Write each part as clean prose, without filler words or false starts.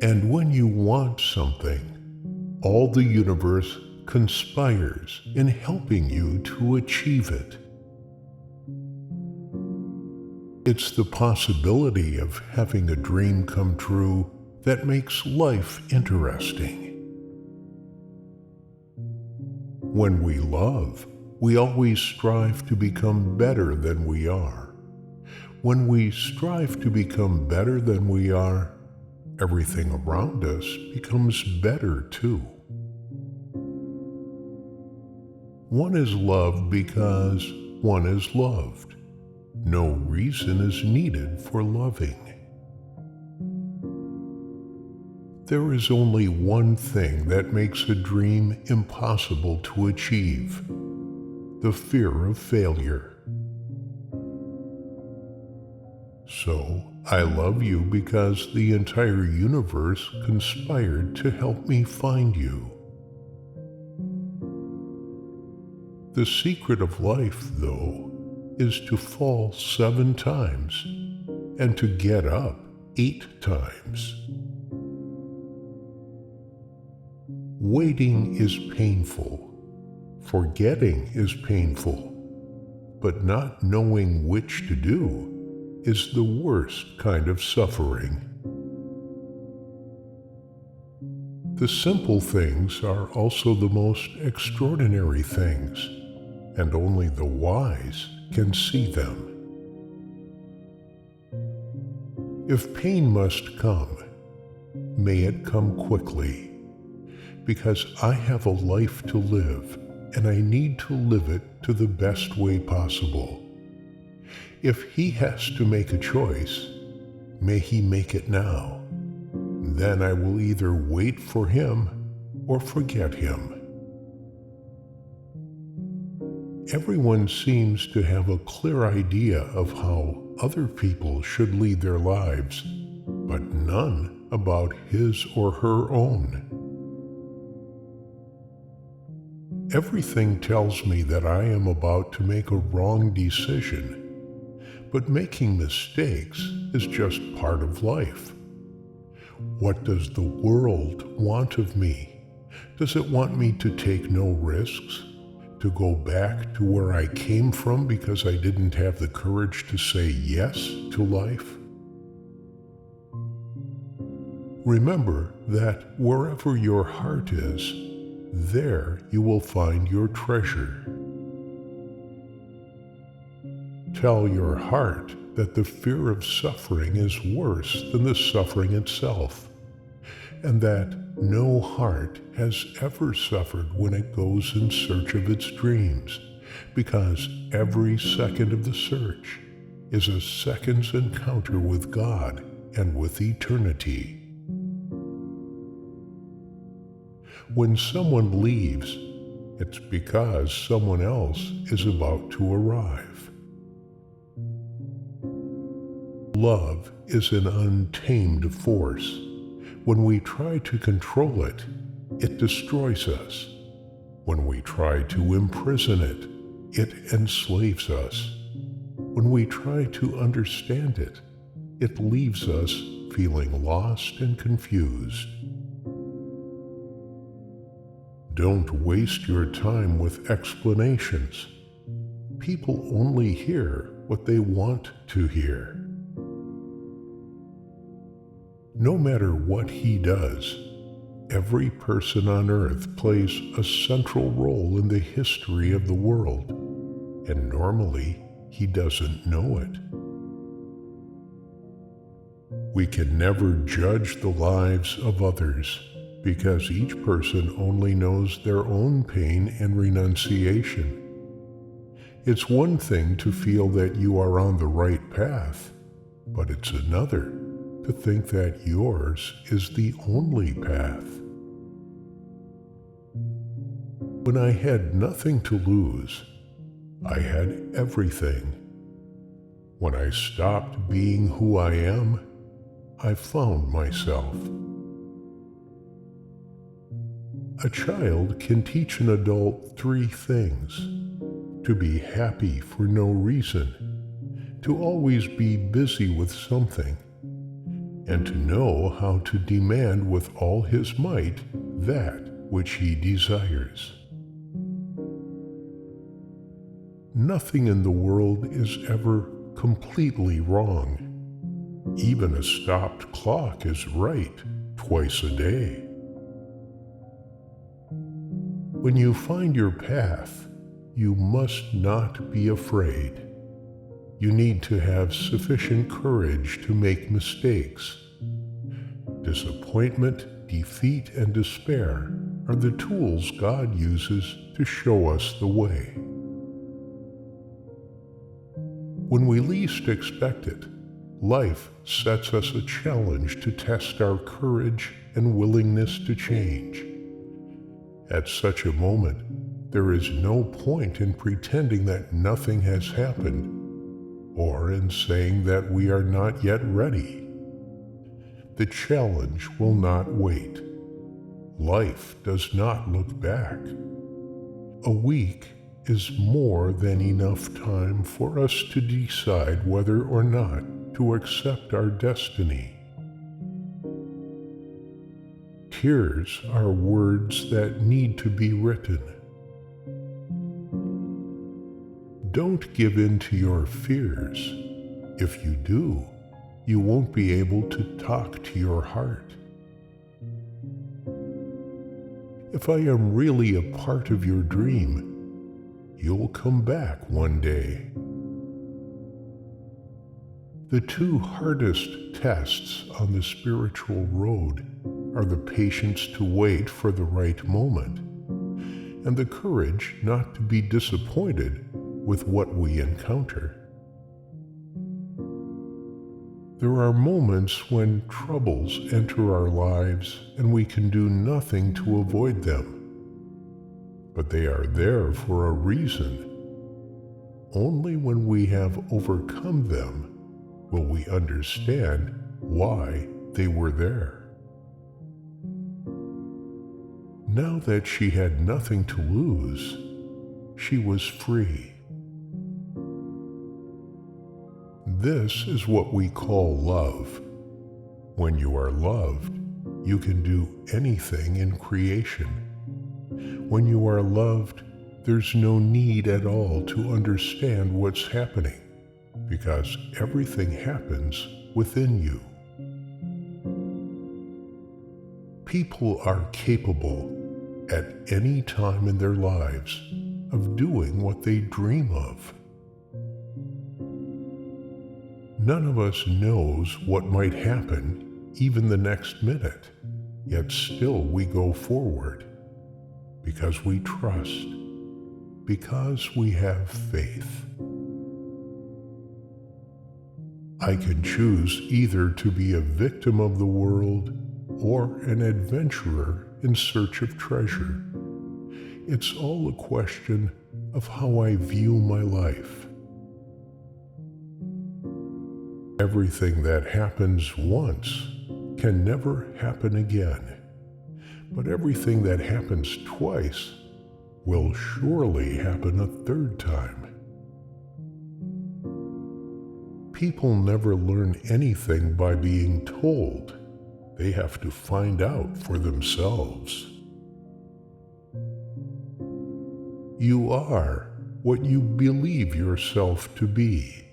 And when you want something, all the universe conspires in helping you to achieve it. It's the possibility of having a dream come true that makes life interesting. When we love, we always strive to become better than we are. When we strive to become better than we are, everything around us becomes better too. One is loved because one is loved. No reason is needed for loving. There is only one thing that makes a dream impossible to achieve: the fear of failure. So, I love you because the entire universe conspired to help me find you. The secret of life, though, is to fall 7 times and to get up 8 times. Waiting is painful, forgetting is painful, but not knowing which to do is the worst kind of suffering. The simple things are also the most extraordinary things, and only the wise can see them. If pain must come, may it come quickly, because I have a life to live, and I need to live it to the best way possible. If he has to make a choice, may he make it now. Then I will either wait for him or forget him. Everyone seems to have a clear idea of how other people should lead their lives, but none about his or her own. Everything tells me that I am about to make a wrong decision, but making mistakes is just part of life. What does the world want of me? Does it want me to take no risks? To go back to where I came from because I didn't have the courage to say yes to life? Remember that wherever your heart is, there you will find your treasure. Tell your heart that the fear of suffering is worse than the suffering itself, and that no heart has ever suffered when it goes in search of its dreams, because every second of the search is a second's encounter with God and with eternity. When someone leaves, it's because someone else is about to arrive. Love is an untamed force. When we try to control it, it destroys us. When we try to imprison it, it enslaves us. When we try to understand it, it leaves us feeling lost and confused. Don't waste your time with explanations. People only hear what they want to hear. No matter what he does, every person on earth plays a central role in the history of the world, and normally he doesn't know it. We can never judge the lives of others, because each person only knows their own pain and renunciation. It's one thing to feel that you are on the right path, but it's another to think that yours is the only path. When I had nothing to lose, I had everything. When I stopped being who I am, I found myself. A child can teach an adult 3 things: to be happy for no reason, to always be busy with something, and to know how to demand with all his might that which he desires. Nothing in the world is ever completely wrong. Even a stopped clock is right twice a day. When you find your path, you must not be afraid. You need to have sufficient courage to make mistakes. Disappointment, defeat, and despair are the tools God uses to show us the way. When we least expect it, life sets us a challenge to test our courage and willingness to change. At such a moment, there is no point in pretending that nothing has happened, or in saying that we are not yet ready. The challenge will not wait. Life does not look back. A week is more than enough time for us to decide whether or not to accept our destiny. Tears are words that need to be written. Don't give in to your fears. If you do, you won't be able to talk to your heart. If I am really a part of your dream, you'll come back one day. The two hardest tests on the spiritual road are the patience to wait for the right moment and the courage not to be disappointed with what we encounter. There are moments when troubles enter our lives and we can do nothing to avoid them. But they are there for a reason. Only when we have overcome them will we understand why they were there. Now that she had nothing to lose, she was free. This is what we call love. When you are loved, you can do anything in creation. When you are loved, there's no need at all to understand what's happening, because everything happens within you. People are capable, at any time in their lives, of doing what they dream of. None of us knows what might happen even the next minute, yet still we go forward. Because we trust, because we have faith. I can choose either to be a victim of the world or an adventurer in search of treasure. It's all a question of how I view my life. Everything that happens once can never happen again. But everything that happens twice will surely happen a third time. People never learn anything by being told. They have to find out for themselves. You are what you believe yourself to be.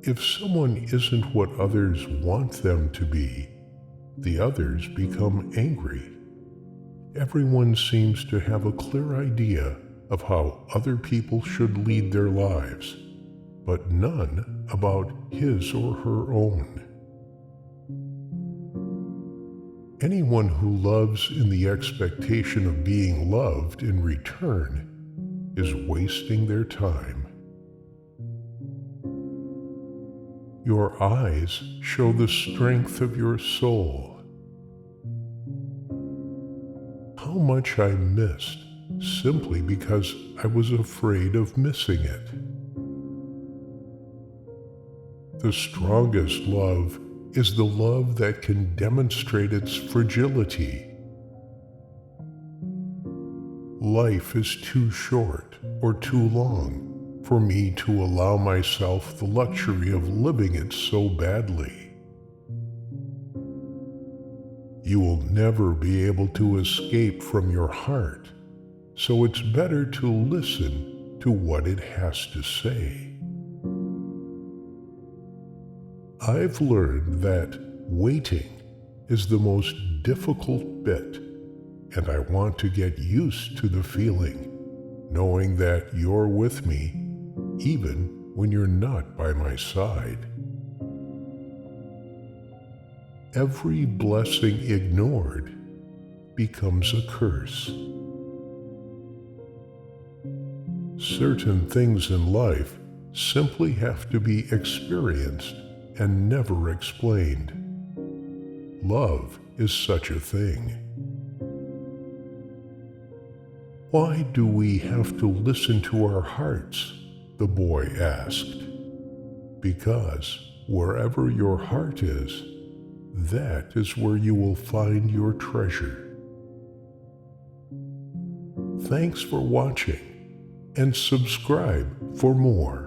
If someone isn't what others want them to be, the others become angry. Everyone seems to have a clear idea of how other people should lead their lives, but none about his or her own. Anyone who loves in the expectation of being loved in return is wasting their time. Your eyes show the strength of your soul. How much I missed simply because I was afraid of missing it. The strongest love is the love that can demonstrate its fragility. Life is too short or too long. for me to allow myself the luxury of living it so badly. You will never be able to escape from your heart, so it's better to listen to what it has to say. I've learned that waiting is the most difficult bit, and I want to get used to the feeling, knowing that you're with me even when you're not by my side. Every blessing ignored becomes a curse. Certain things in life simply have to be experienced and never explained. Love is such a thing. Why do we have to listen to our hearts? The boy asked. Because wherever your heart is, that is where you will find your treasure. Thanks for watching, and subscribe for more.